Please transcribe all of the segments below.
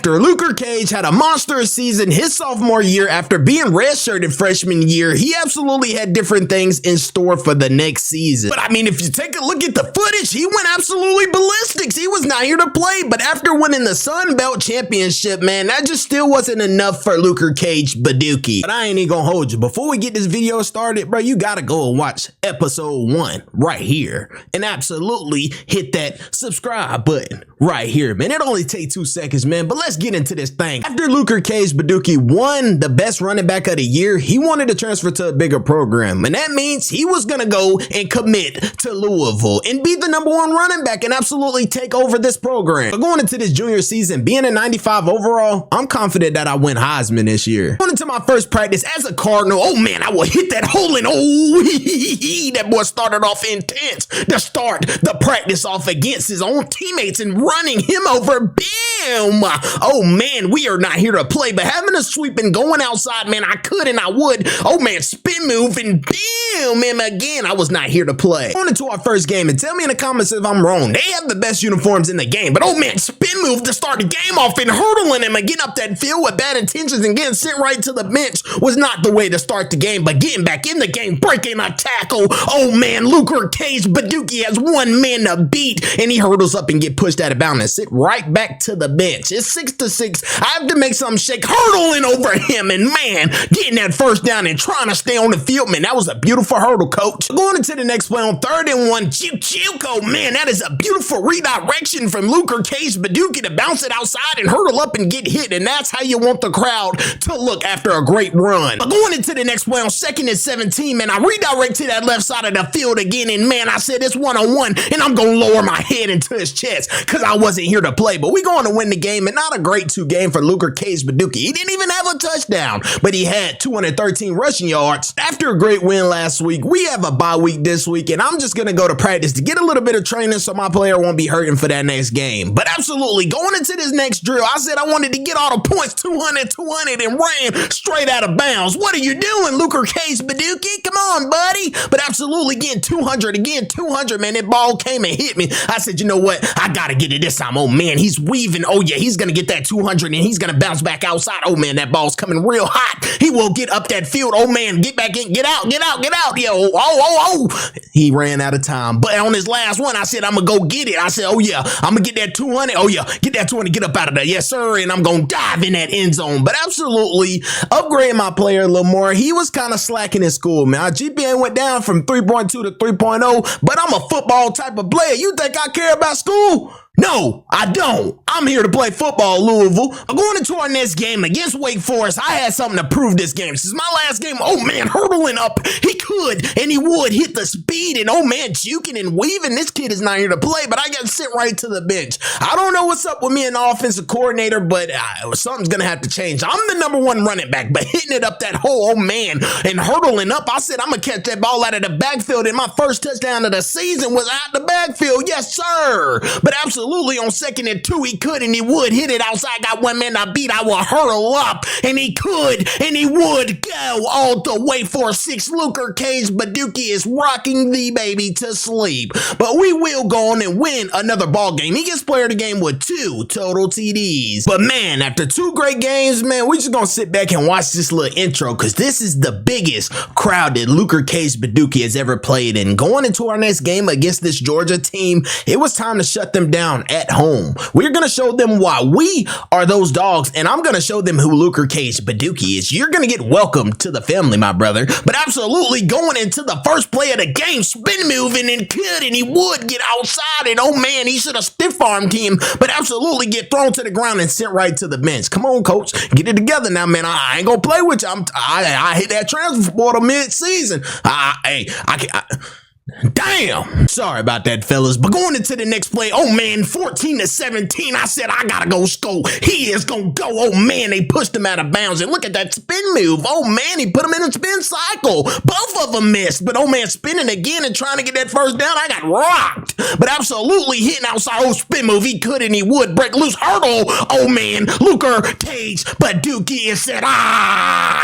after Luker Cage had a monstrous season his sophomore year after being redshirted freshman year, he absolutely had different things in store for the next season. But I mean, if you take a look at the footage, he went absolutely ballistics. He was not here to play, but after winning the Sun Belt Championship, man, that just still wasn't enough for Luker Cage Badookie. But I ain't even gonna hold you. Before we get this video started, bro, you gotta go and watch episode 1 right here and absolutely hit that subscribe button right here, man. It only takes 2 seconds, man, but let's get into this thing. After Luker Cage Badookie won the best running back of the year, he wanted to transfer to a bigger program, and that means he was gonna go and commit to Louisville and be the #1 running back and absolutely take over this program. But going into this junior season, being a 95 overall, I'm confident that I win Heisman this year. Going into my first practice as a Cardinal, oh man, I will hit that hole and that boy started off intense to start the practice off against his own teammates and running him over. Bam! Oh man, we are not here to play, but having a sweep and going outside, man, I could and I would. Oh man, spin move and bam! And again, I was not here to play. Going into our first game, and tell me in the comments if I'm wrong. They have the best uniforms in the game, but oh man, spin move to start the game off and hurdling him and getting up that field with bad intentions and getting sent right to the bench was not the way to start the game, but getting back in the game, breaking a tackle. Oh man, Luker Cage Badookie has one man to beat, and he hurdles up and get pushed out of bounds and sit right back to the bench. It's 6-6. I have to make something shake, hurdling over him, and man, getting that first down and trying to stay on the field, man, that was a beautiful hurdle, coach. Going into the next play on 3rd and 1, Chico, man, that is a beautiful redirection from Luker Cage Badookie to bounce it outside and hurdle up and get hit, and that's how you want the crowd to look after a great run. But going into the next play on 2nd and 17, man, I redirect to that left side of the field again, and man, I said it's 1-on-1, and I'm gonna lower my head into his chest because I wasn't here to play, but we going to win the game, and not a great 2 game for Luker Cage Badookie. He didn't even have a touchdown, but he had 213 rushing yards. After a great win last week, we have a bye week this week, and I'm just gonna go to practice to get a little bit of training so my player won't be hurting for that next game. But absolutely, going into this next drill, I said I wanted to get all the points, 200, and ran straight out of bounds. What are you doing, Luker Cage Badookie? Come on, buddy. But absolutely getting 200, again, 200, man, that ball came and hit me. I said, you know what? I gotta get it this time. Oh man, he's weaving. Oh yeah, he's gonna get that 200 and he's gonna bounce back outside. Oh man, that ball's coming real hot. He will get up that field. Oh man, get back in, get out. Yo, he ran out of time. But on his last one, I said, I'm gonna go get it. I said, oh yeah, I'm gonna get that 200. Oh yeah, get that 200, get up out of there. Yes, sir. And I'm gonna dive in that end zone. But absolutely upgrade my player a little more. He was kind of slacking in school, man. Our GPA went down from 3.2 to 3.0, but I'm a football type of player. You think I care about school? No, I don't. I'm here to play football, Louisville. Going into our next game against Wake Forest, I had something to prove this game. Since my last game, oh man, hurdling up, he could and he would hit the speed, and oh man, juking and weaving. This kid is not here to play, but I got sent right to the bench. I don't know what's up with me and the offensive coordinator, but something's going to have to change. I'm the #1 running back, but hitting it up that hole, oh man, and hurdling up, I said I'm going to catch that ball out of the backfield, and my first touchdown of the season was out the backfield. Yes, sir. But absolutely on 2nd and 2, he could and he would hit it outside. Got one man to beat. I will hurdle up, and he could and he would go all the way for 6. Luker Cage Badookie is rocking the baby to sleep. But we will go on and win another ball game. He gets player of the game with 2 total TDs. But man, after 2 great games, man, we just gonna sit back and watch this little intro because this is the biggest crowd that Luker Cage Badookie has ever played in. Going into our next game against this Georgia team, it was time to shut them down at home. We're going to show them why we are those dogs, and I'm going to show them who Luker Cage Badookie is. You're going to get welcome to the family, my brother. But absolutely going into the first play of the game, spin moving and could, and he would get outside, and oh man, he should have stiff-armed him, but absolutely get thrown to the ground and sent right to the bench. Come on, coach, get it together now, man. I ain't going to play with you. I hit that transfer portal mid-season. Damn. Sorry about that, fellas. But going into the next play, oh man, 14-17. I said, I gotta go score. He is gonna go. Oh man, they pushed him out of bounds. And look at that spin move. Oh man, he put him in a spin cycle. Both of them missed. But oh man, spinning again and trying to get that first down. I got rocked. But absolutely hitting outside. Oh, spin move. He could and he would break loose. Hurdle. Oh man, Luker Cage Badookie and said,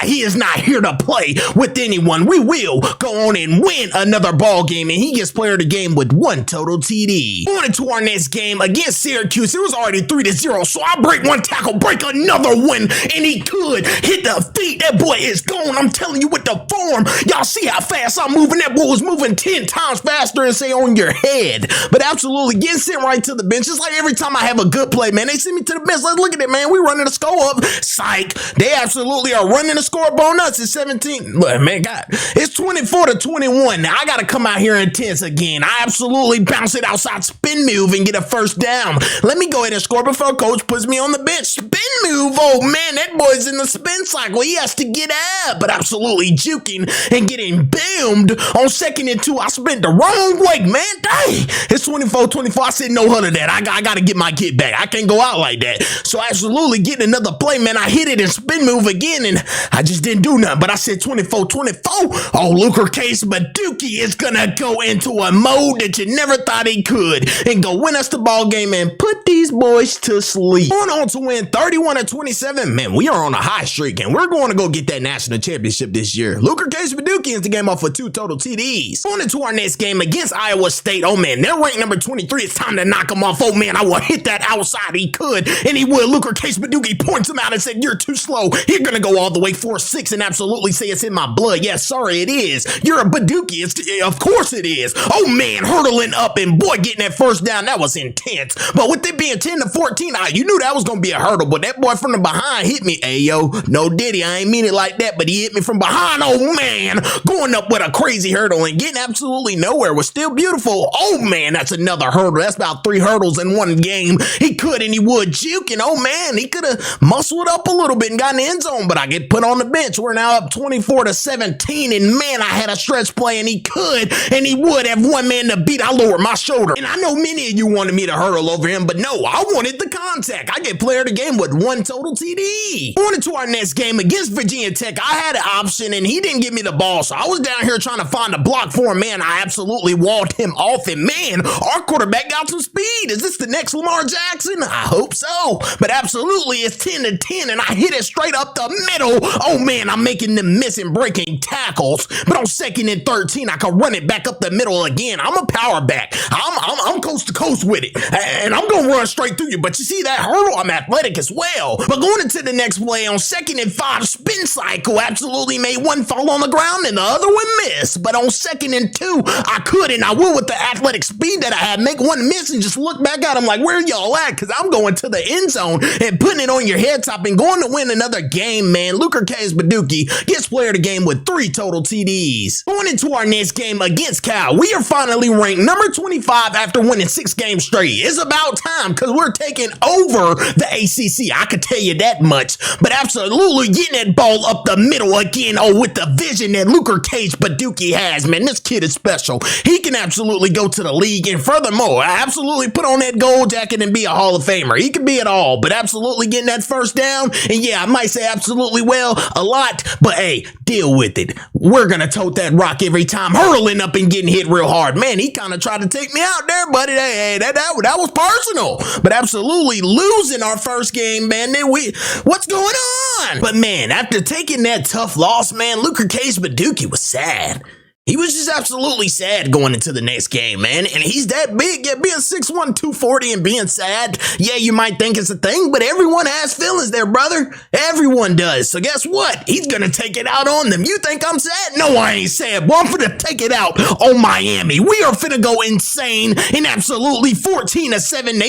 he is not here to play with anyone. We will go on and win another ball game game, and he gets player of the game with 1 total TD. Going into our next game against Syracuse, it was already 3-0, so I break one tackle, break another one, and he could hit the feet. That boy is gone. I'm telling you, with the form, y'all see how fast I'm moving. That boy was moving 10 times faster and say on your head. But absolutely getting sent right to the bench. It's like every time I have a good play, man, they send me to the bench. Let's look at it, man. We running the score up. Psych. They absolutely are running the score up on us. It's 17. Look, man, God, it's 24-21. Now I got to come out here intense again. I absolutely bounce it outside, spin move, and get a first down. Let me go ahead and score before coach puts me on the bench. Spin move. Oh, man, that boy's in the spin cycle. He has to get out, but absolutely juking and getting boomed on 2nd and 2. I spent the wrong way, man. Dang. It's 24-24. I said no huddle that. I got to get my kid back. I can't go out like that. So absolutely getting another play, man. I hit it and spin move again, and I just didn't do nothing. But I said 24-24. Oh, CAGE Badookie is going to go into a mode that you never thought he could and go win us the ball game and put these boys to sleep. Going on to win 31-27. Man, we are on a high streak, and we're going to go get that national championship this year. CAGE Badookie is the game off with 2 total TDs. Going into our next game against Iowa State. Oh, man, they're ranked number 23. It's time to knock him off. Oh, man, I will hit that outside. He could, and he would. CAGE Badookie points him out and said, you're too slow. You're going to go all the way 4-6 and absolutely say it's in my blood. Yes, sorry, it is. You're a Badookie. Of course it is. Oh, man, hurdling up and boy, getting that first down. That was intense. But with it being 10-14, you knew that was going to be a hurdle, but that boy from the behind hit me. Hey, yo, no diddy. I ain't mean it like that, but he hit me from behind. Oh, man, going up with a crazy hurdle and getting absolutely nowhere was still beautiful. Oh, man, that's another hurdle. That's about 3 hurdles in one game. He could and he would juke, and oh, man, he could have muscled up a little bit and got in the end zone, but I get put on the bench. We're now up 24-17, and man, I had a stretch play, and he could and he would have one man to beat. I lowered my shoulder, and I know many of you wanted me to hurdle over him, but no, I wanted the contact. I get player of the game with 1 total TD. Going into our next game against Virginia Tech, I had an option, and he didn't give me the ball, so I was down here trying to find a block for him. Man, I absolutely walled him off, and man, our quarterback got some speed. Is this the next Lamar Jackson? I hope so, but absolutely it's 10-10, and I hit it straight up the middle. Oh man, I'm making them miss and breaking tackles, but on 2nd and 13, I can run it back up the middle again. I'm a power back. I'm coast to coast with it, and I'm gonna run straight through you, but you see that hurdle? I'm athletic as well. But going into the next play on 2nd and 5, spin cycle, absolutely made one fall on the ground and the other one miss, but on 2nd and 2, I could and I will with the athletic speed that I had, make one miss and just look back at him like, where y'all at? Because I'm going to the end zone and putting it on your head top and going to win another game, man. CAGE Badookie gets player of the game with 3 total TDs. Going into our next game against Cal, we are finally ranked number 25 after winning 6 games straight. It's about time because we're taking over the ACC. I could tell you that much, but absolutely getting that ball up the middle again. Oh, with the vision that CAGE Badookie has, man, this kid is special. He can absolutely go to the league, and furthermore, I absolutely put on that gold jacket and be a Hall of Famer. He can be it all, but absolutely getting that first down, and yeah, I might say absolutely well a lot, but hey, deal with it. We're gonna tote that rock every time, hurling up and getting hit real hard. Man, he kind of tried to take me out there, buddy. Hey, that was personal, but absolutely losing our first game, man. What's going on? But man, after taking that tough loss, man, CAGE Badookie was sad. He was just absolutely sad going into the next game, man. And he's that big. Yeah, being 6'1", 240 and being sad, yeah, you might think it's a thing, but everyone has feelings there, brother. Everyone does. So guess what? He's going to take it out on them. You think I'm sad? No, I ain't sad. Well, I'm finna take it out on Miami. We are finna go insane and absolutely 14-7.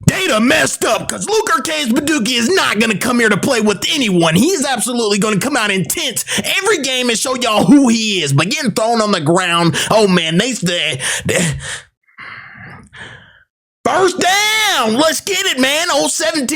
They done messed up because CAGE Badookie is not going to come here to play with anyone. He's absolutely going to come out intense every game and show y'all who he is. But getting thrown on the ground, oh man, first down. Let's get it, man. Oh, 17-7.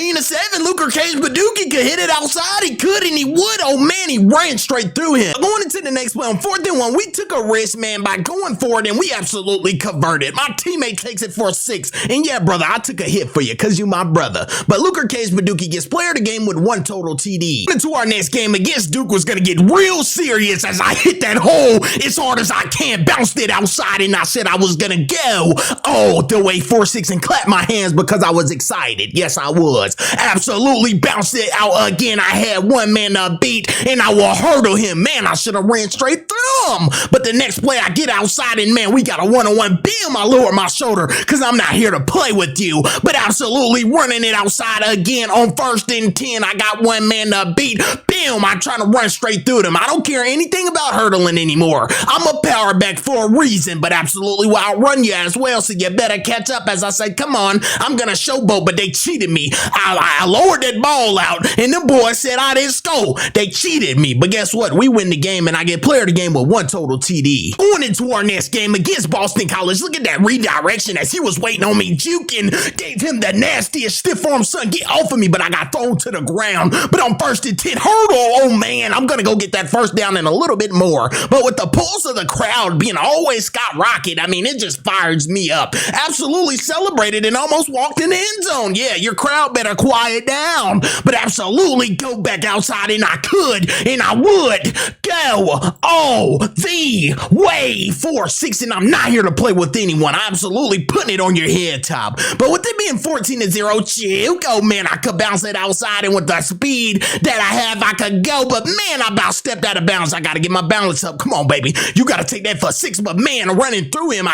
CAGE Badookie could hit it outside. He could and he would. Oh, man, he ran straight through him. Going into the next play on 4th and 1, we took a risk, man, by going forward, and we absolutely converted. My teammate takes it for 6. And yeah, brother, I took a hit for you because you my brother. But CAGE Badookie gets player of the game with 1 total TD. Into our next game against Duke was going to get real serious as I hit that hole as hard as I can. Bounced it outside, and I said I was going to go all the way 4-6 and clap my hands because because I was excited. Yes, I was. Absolutely bounced it out again. I had one man to beat, and I will hurdle him. Man, I should have ran straight through him. But the next play, I get outside, and man, we got a one-on-one. Bam, I lower my shoulder because I'm not here to play with you. But absolutely running it outside again on 1st and 10. I got one man to beat. Bam, I'm trying to run straight through them. I don't care anything about hurdling anymore. I'm a power back for a reason, but absolutely will outrun you as well, so you better catch up. As I said, come on, I'm gonna showboat, but they cheated me. I lowered that ball out, and them boys said I didn't score. They cheated me, but guess what? We win the game, and I get player of the game with 1 total TD. Going into our next game against Boston College, look at that redirection as he was waiting on me, juking, gave him the nastiest stiff arm, son, get off of me, but I got thrown to the ground. But on 1st and 10, hurdle, oh man, I'm gonna go get that first down and a little bit more. But with the pulse of the crowd being always Scott Rocket, I mean, it just fires me up. Absolutely celebrated and almost walked in the end zone. Yeah, your crowd better quiet down. But absolutely go back outside, and I could, and I would go all the way 4-6, and I'm not here to play with anyone. I'm absolutely putting it on your head top. But with it being 14-0, chill, go, man, I could bounce it outside, and with the speed that I have, I could go. But man, I about stepped out of bounds. I got to get my balance up. Come on, baby. You got to take that for 6. But man, running through him,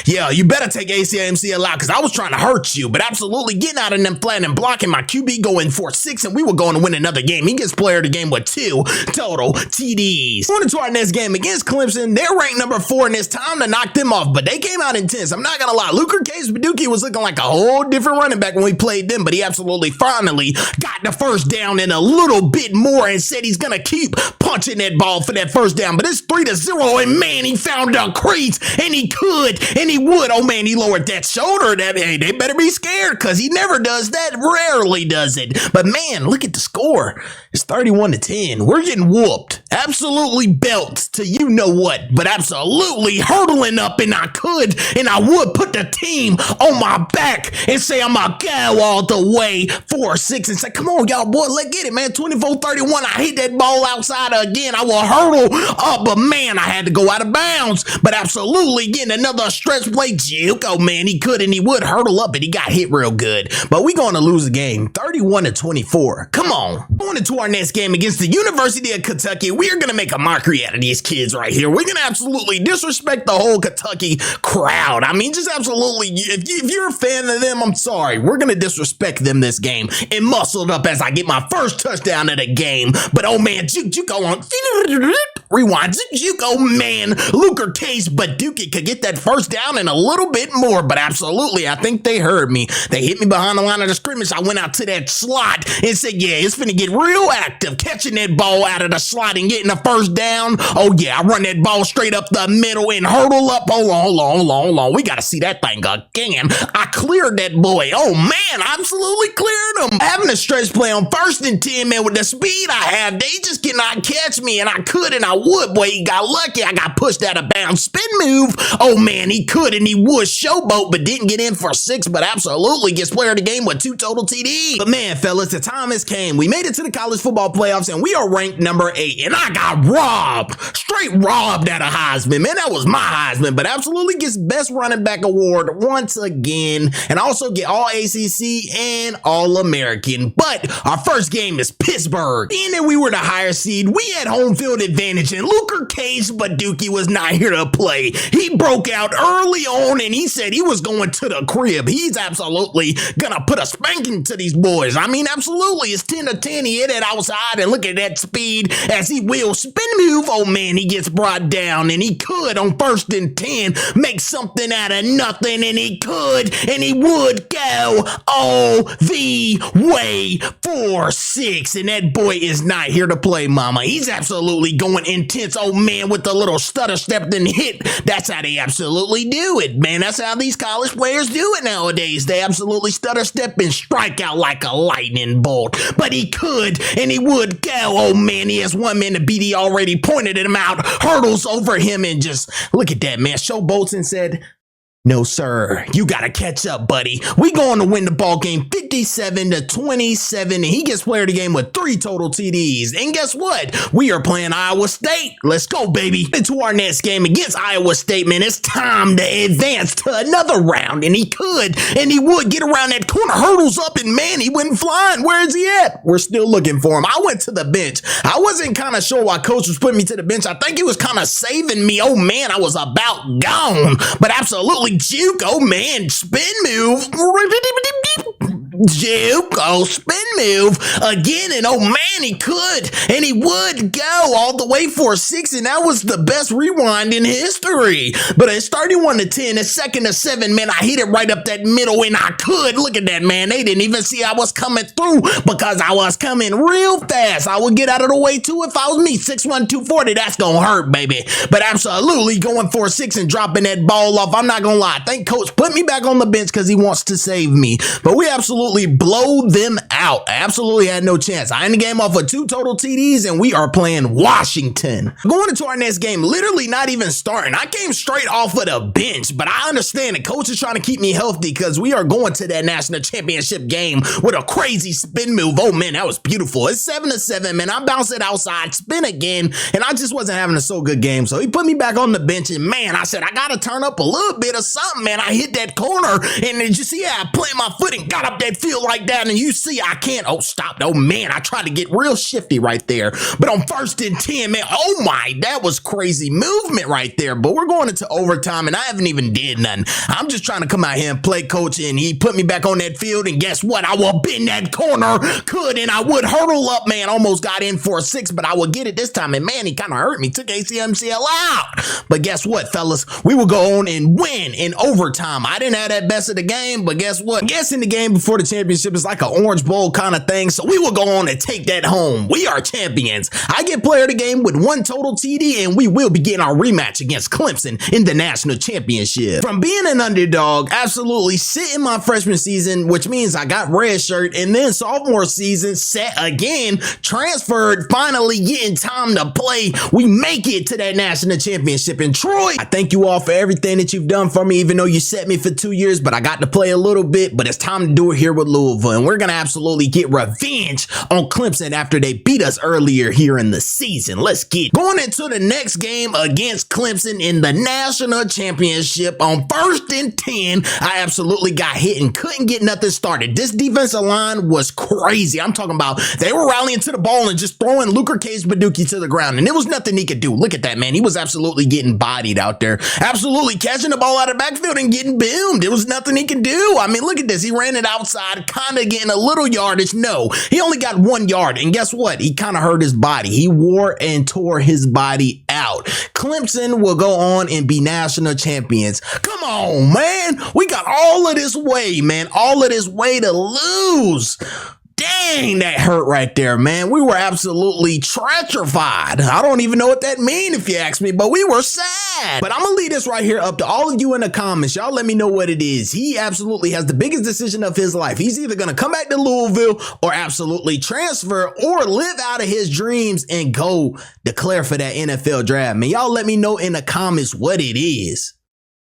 yeah, you better take ACMC out because I was trying to hurt you. But absolutely getting out of them flat and blocking my QB going 4-6, and we were going to win another game. He gets player of the game with 2 total TDs. Going into our next game against Clemson, they're ranked number 4, and it's time to knock them off. But they came out intense. I'm not going to lie. CAGE Badookie was looking like a whole different running back when we played them, but he absolutely finally got the first down and a little bit more and said he's going to keep punching that ball for that first down. But it's 3-0, and man, he found a crease, and he could, and he would. Oh man, he lowered that shoulder. Hey, they better be scared because he never does that. Rarely does it. But man, look at the score. It's 31-10. We're getting whooped. Absolutely belts to you know what, but absolutely hurdling up, and I could, and I would put the team on my back and say I'm gonna go all the way 4-6 and say, come on, y'all, boy, let's get it, man. 24-31. I hit that ball outside again. I will hurdle up, but man, I had to go out of bounds. But absolutely getting another stretch play. Juco, man, he could and he would hurdle up, and he got hit real good. But we're going to lose the game 31-24. Come on. Going into our next game against the University of Kentucky, we are going to make a mockery out of these kids right here. We're going to absolutely disrespect the whole Kentucky crowd. I mean, just absolutely, if you're a fan of them, I'm sorry. We're going to disrespect them this game. And muscled up as I get my first touchdown of the game. But oh man, Juco on rewind. Juco, man, CAGE Badookie could get that first down and a little bit more. But absolutely, I think they heard me. They hit me behind the line of the scrimmage. I went out to that slot and said, yeah, it's finna get real active. Catching that ball out of the slot and getting the first down. Oh yeah, I run that ball straight up the middle and hurdle up. Hold on. We got to see that thing again. I cleared that boy. Oh man, I absolutely cleared him. Having a stretch play on 1st and 10, man, with the speed I have, they just cannot catch me, and I could and I would. Boy, he got lucky. I got pushed out of bounds. Spin move. Oh man, he could and he would showboat, but didn't get in for 6, but absolutely gets player of the game with 2 total TDs. But man, fellas, the time has came. We made it to the college football playoffs, and we are ranked number 8, and I got robbed. Straight robbed out of Heisman. Man, that was my Heisman, but absolutely gets best running back award once again, and also get all ACC and all American. But our first game is Pittsburgh. Being that we were the higher seed, we had home field advantage, and CAGE Badookie was not here to play. He broke out early on, and he said he was going to the crib. He's absolutely gonna put a spanking to these boys. I mean, absolutely, it's 10-10. He hit it outside, and look at that speed as he will spin move. Oh man, he gets brought down, and he could on 1st and 10 make something out of nothing, and he could and he would go all the way 4-6, and that boy is not here to play, mama. He's absolutely going intense. Oh man, with the little stutter step then hit. That's how they absolutely do it, man. That's how these college players do it nowadays. They absolutely stutter step and strike out like a lightning bolt. But he could and he would go. Oh man, he has one man to beat. He already pointed him out, hurdles over him, and just look at that, man. Showboats and said, no, sir. You got to catch up, buddy. We going to win the ball game 50 57-27, and he gets player of the game with 3 total TDs. And guess what? We are playing Iowa State. Let's go, baby. Into our next game against Iowa State, man. It's time to advance to another round, and he could, and he would get around that corner, hurdles up, and man, he went flying. Where is he at? We're still looking for him. I went to the bench. I wasn't kind of sure why coach was putting me to the bench. I think he was kind of saving me. Oh man, I was about gone, but absolutely juke. Oh man, spin move. Juke, oh, spin move again, and oh man, he could, and he would go all the way for a 6, and that was the best rewind in history. But it's 31-10, it's 2nd to 7, man. I hit it right up that middle, and I could. Look at that, man. They didn't even see I was coming through because I was coming real fast. I would get out of the way too if I was me. 6'1", 240, that's gonna hurt, baby. But absolutely going for a 6 and dropping that ball off. I'm not gonna lie. I think coach put me back on the bench because he wants to save me. But we absolutely blow them out. I absolutely had no chance. I ended the game off with 2 total TDs, and we are playing Washington. Going into our next game, literally not even starting. I came straight off of the bench, but I understand the coach is trying to keep me healthy because we are going to that national championship game with a crazy spin move. Oh man, that was beautiful. It's 7-7, man. I bounced it outside, spin again, and I just wasn't having a so good game. So he put me back on the bench, and man, I said, I got to turn up a little bit of something, man. I hit that corner, and did you see how I planted my foot and got up that field like that, and you see I can't. Oh, stop. Oh man, I tried to get real shifty right there, but on 1st and 10, man, oh my, that was crazy movement right there. But we're going into overtime, and I haven't even did nothing. I'm just trying to come out here and play coach, and he put me back on that field, and guess what? I will bend that corner, could, and I would hurdle up, man. Almost got in for a 6, but I would get it this time, and man, he kind of hurt me. Took ACMCL out. But guess what, fellas? We will go on and win in overtime. I didn't have that best of the game, but guess what? Guess in the game before the championship is like an Orange Bowl kind of thing, so we will go on and take that home. We are champions. I get player of the game with 1 total TD, and we will be getting our rematch against Clemson in the national championship. From being an underdog, absolutely sitting my freshman season, which means I got red shirt, and then sophomore season set again, transferred, finally getting time to play. We make it to that national championship in Troy. I thank you all for everything that you've done for me, even though you set me for 2 years, but I got to play a little bit, but it's time to do it here with Louisville, and we're going to absolutely get revenge on Clemson after they beat us earlier here in the season. Let's get going into the next game against Clemson in the national championship. On 1st and 10, I absolutely got hit and couldn't get nothing started. This defensive line was crazy. I'm talking about they were rallying to the ball and just throwing CAGE BADOOKIE to the ground, and there was nothing he could do. Look at that, man. He was absolutely getting bodied out there. Absolutely catching the ball out of the backfield and getting boomed. There was nothing he could do. I mean, look at this. He ran it outside, kind of getting a little yardage. No, he only got 1 yard, and guess what? He kind of hurt his body. He wore and tore his body out. Clemson will go on and be national champions. Come on, man. We got all of this way, man. All of this way to lose. Dang, that hurt right there, man. We were absolutely tretrified. I don't even know what that means if you ask me, but we were sad. But I'm going to leave this right here up to all of you in the comments. Y'all let me know what it is. He absolutely has the biggest decision of his life. He's either going to come back to Louisville or absolutely transfer or live out of his dreams and go declare for that NFL draft. Man, y'all let me know in the comments what it is.